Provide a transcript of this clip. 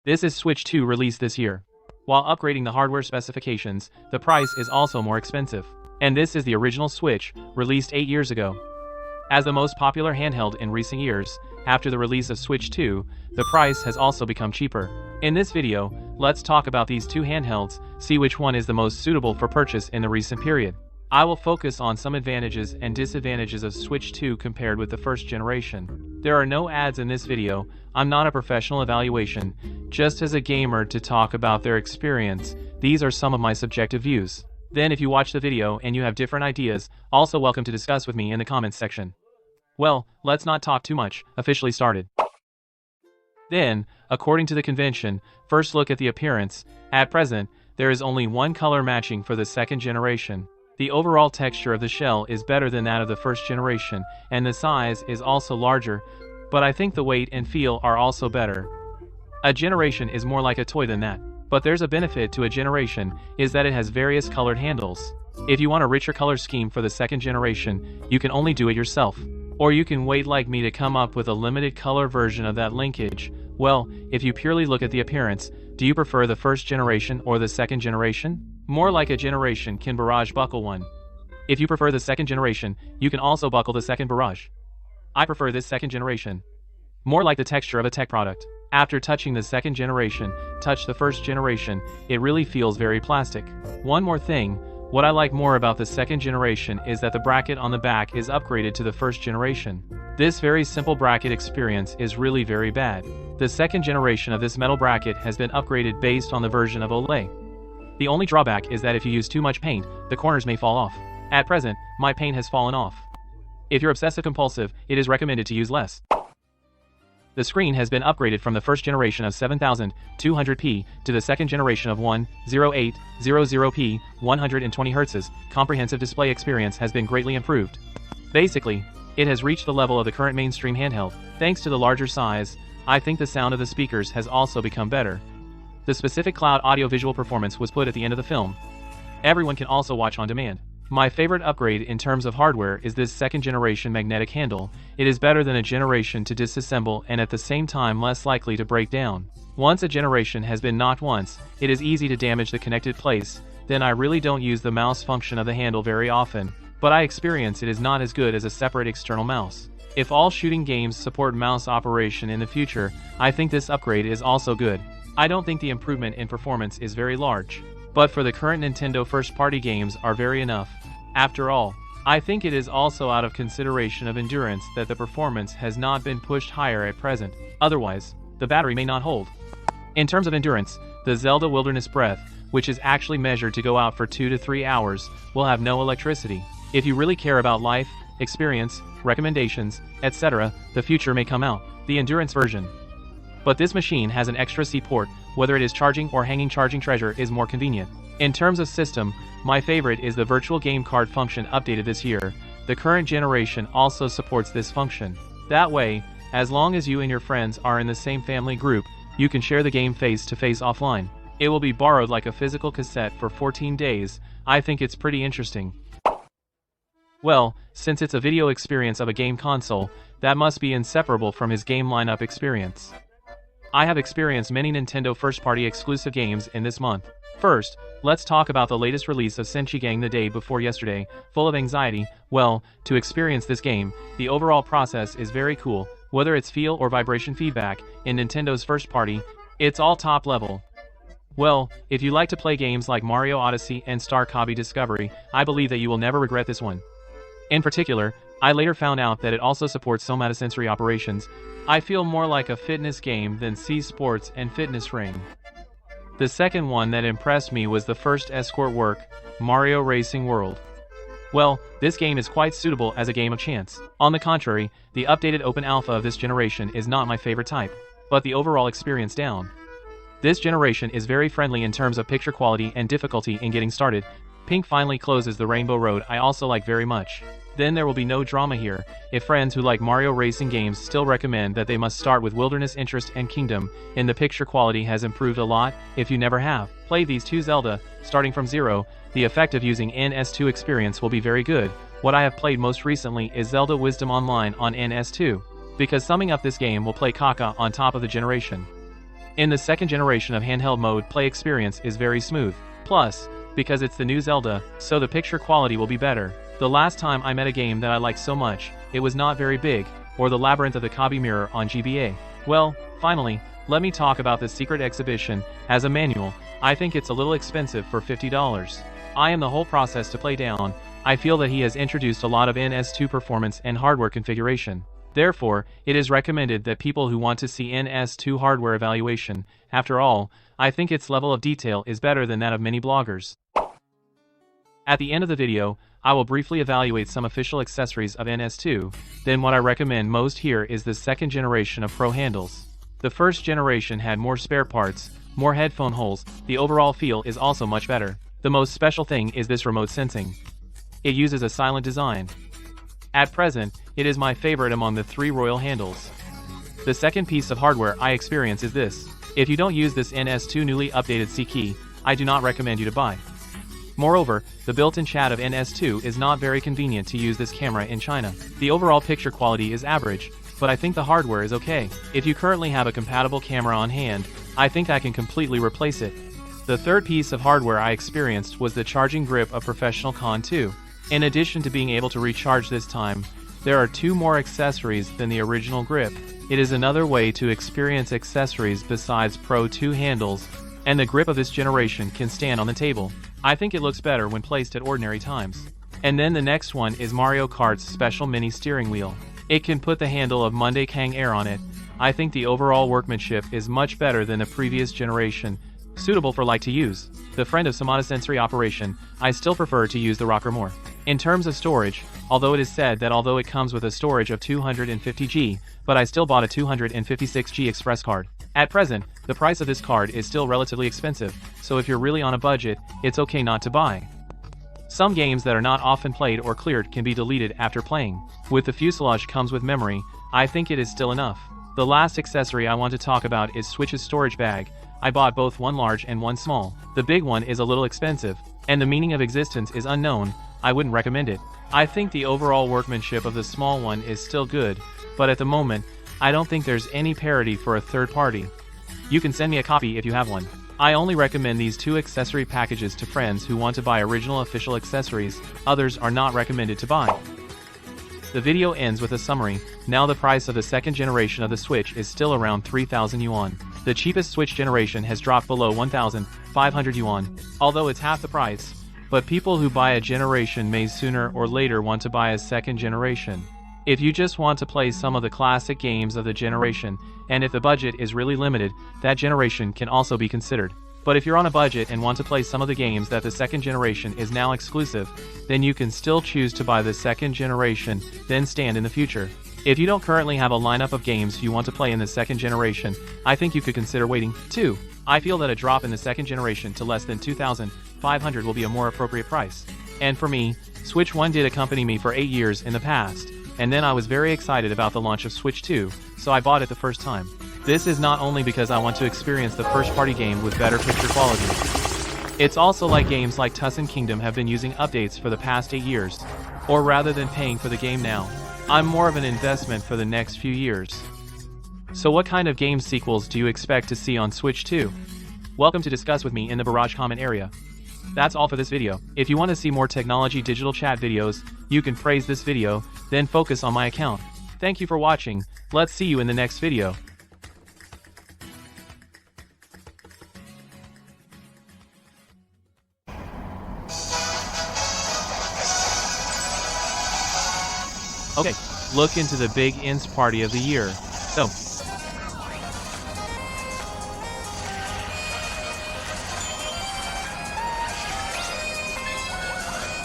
This is Switch 2 released this year. While upgrading the hardware specifications, the price is also more expensive. And this is the original Switch, released 8 years ago. As the most popular handheld in recent years, after the release of Switch 2, the price has also become cheaper. In this video, let's talk about these two handhelds, see which one is the most suitable for purchase in the recent period. I will focus on some advantages and disadvantages of Switch 2 compared with the first generation. There are no ads in this video, I'm not a professional evaluation, just as a gamer to talk about their experience, these are some of my subjective views. Then if you watch the video and you have different ideas, also welcome to discuss with me in the comments section. Well, let's not talk too much, officially started. Then, according to the convention, first look at the appearance. At present, there is only one color matching for the second generation. The overall texture of the shell is better than that of the first generation, and the size is also larger, but I think the weight and feel are also better. A generation is more like a toy than that. But there's a benefit to a generation, is that it has various colored handles. If you want a richer color scheme for the second generation, you can only do it yourself. Or you can wait like me to come up with a limited color version of that linkage. Well, if you purely look at the appearance, do you prefer the first generation or the second generation? More like a generation can barrage buckle one. If you prefer the second generation, you can also buckle the second barrage. I prefer this second generation. More like the texture of a tech product. After touching the second generation, touch the first generation, it really feels very plastic. One more thing, what I like more about the second generation is that the bracket on the back is upgraded to the first generation. This very simple bracket experience is really very bad. The second generation of this metal bracket has been upgraded based on the version of Olay. The only drawback is that if you use too much paint, the corners may fall off. At present, my paint has fallen off. If you're obsessive compulsive, it is recommended to use less. The screen has been upgraded from the first generation of 7200p to the second generation of 10800p 120Hz. Comprehensive display experience has been greatly improved. Basically, it has reached the level of the current mainstream handheld. Thanks to the larger size, I think the sound of the speakers has also become better. The specific cloud audio-visual performance was put at the end of the film. Everyone can also watch on demand. My favorite upgrade in terms of hardware is this second generation magnetic handle. It is better than a generation to disassemble and at the same time less likely to break down. Once a generation has been knocked once, it is easy to damage the connected place, then I really don't use the mouse function of the handle very often, but I experience it is not as good as a separate external mouse. If all shooting games support mouse operation in the future, I think this upgrade is also good. I don't think the improvement in performance is very large, but for the current Nintendo first-party games are very enough. After all, I think it is also out of consideration of endurance that the performance has not been pushed higher at present, otherwise, the battery may not hold. In terms of endurance, the Zelda Wilderness Breath, which is actually measured to go out for 2 to 3 hours, will have no electricity. If you really care about life, experience, recommendations, etc., the future may come out, the endurance version. But this machine has an extra C port, whether it is charging or hanging charging treasure is more convenient. In terms of system, my favorite is the virtual game card function updated this year. The current generation also supports this function. That way, as long as you and your friends are in the same family group, you can share the game face-to-face offline. It will be borrowed like a physical cassette for 14 days. I think it's pretty interesting. Well, since it's a video experience of a game console, that must be inseparable from his game lineup experience. I have experienced many Nintendo first-party exclusive games in this month. First, let's talk about the latest release of Senshi Gang the day before yesterday, full of anxiety. Well, to experience this game, the overall process is very cool, whether it's feel or vibration feedback, in Nintendo's first party, it's all top level. Well, if you like to play games like Mario Odyssey and Star Cobby Discovery, I believe that you will never regret this one. In particular, I later found out that it also supports somatosensory operations. I feel more like a fitness game than C Sports and Fitness Ring. The second one that impressed me was the first escort work, Mario Racing World. Well, this game is quite suitable as a game of chance. On the contrary, the updated open alpha of this generation is not my favorite type, but the overall experience down. This generation is very friendly in terms of picture quality and difficulty in getting started. Pink finally closes the Rainbow Road I also like very much. Then there will be no drama here. If friends who like Mario racing games still recommend that they must start with Wilderness Interest and Kingdom, and the picture quality has improved a lot. If you never have played these two Zelda, starting from zero, the effect of using NS2 experience will be very good. What I have played most recently is Zelda Wisdom Online on NS2, because summing up this game will play caca on top of the generation. In the second generation of handheld mode, play experience is very smooth. Plus, because it's the new Zelda, so the picture quality will be better. The last time I met a game that I liked so much, it was not very big, or the Labyrinth of the Kabi Mirror on GBA. Well, finally, let me talk about the Secret Exhibition. As a manual, I think it's a little expensive for $50. I am the whole process to play down. I feel that he has introduced a lot of NS2 performance and hardware configuration. Therefore, it is recommended that people who want to see NS2 hardware evaluation. After all, I think its level of detail is better than that of many bloggers. At the end of the video, I will briefly evaluate some official accessories of NS2, then what I recommend most here is the second generation of Pro handles. The first generation had more spare parts, more headphone holes, the overall feel is also much better. The most special thing is this remote sensing. It uses a silent design. At present, it is my favorite among the 3 royal handles. The second piece of hardware I experience is this. If you don't use this NS2 newly updated C key, I do not recommend you to buy. Moreover, the built-in chat of NS2 is not very convenient to use this camera in China. The overall picture quality is average, but I think the hardware is okay. If you currently have a compatible camera on hand, I think I can completely replace it. The third piece of hardware I experienced was the charging grip of Professional Con 2. In addition to being able to recharge this time, there are 2 more accessories than the original grip. It is another way to experience accessories besides Pro 2 handles, and the grip of this generation can stand on the table. I think it looks better when placed at ordinary times. And then the next one is Mario Kart's special mini steering wheel. It can put the handle of Monday Kang Air on it. I think the overall workmanship is much better than the previous generation, suitable for light to use. The friend of somatosensory operation, I still prefer to use the rocker more. In terms of storage, although it is said that although it comes with a storage of 250GB, but I still bought a 256GB express card. At present, the price of this card is still relatively expensive, so if you're really on a budget, it's okay not to buy. Some games that are not often played or cleared can be deleted after playing. With the fuselage comes with memory, I think it is still enough. The last accessory I want to talk about is Switch's storage bag. I bought both one large and one small. The big one is a little expensive, and the meaning of existence is unknown. I wouldn't recommend it. I think the overall workmanship of the small one is still good, but at the moment, I don't think there's any parity for a third party. You can send me a copy if you have one. I only recommend these 2 accessory packages to friends who want to buy original official accessories. Others are not recommended to buy. The video ends with a summary. Now the price of the second generation of the Switch is still around 3,000 yuan. The cheapest Switch generation has dropped below 1,500 yuan, although it's half the price. But people who buy a generation may sooner or later want to buy a second generation. If you just want to play some of the classic games of the generation, and if the budget is really limited, that generation can also be considered. But if you're on a budget and want to play some of the games that the second generation is now exclusive, then you can still choose to buy the second generation, then stand in the future. If you don't currently have a lineup of games you want to play in the second generation, I think you could consider waiting. 2. I feel that a drop in the second generation to less than 2,500 will be a more appropriate price. And for me, Switch 1 did accompany me for 8 years in the past, and then I was very excited about the launch of Switch 2, so I bought it the first time. This is not only because I want to experience the first-party game with better picture quality. It's also like games like Tuscan Kingdom have been using updates for the past 8 years. Or rather than paying for the game now, I'm more of an investment for the next few years. So what kind of game sequels do you expect to see on Switch 2? Welcome to discuss with me in the barrage comment area. That's all for this video. If you want to see more technology digital chat videos, you can praise this video, then focus on my account. Thank you for watching. Let's see you in the next video. Okay, look into the big ins party of the year. So,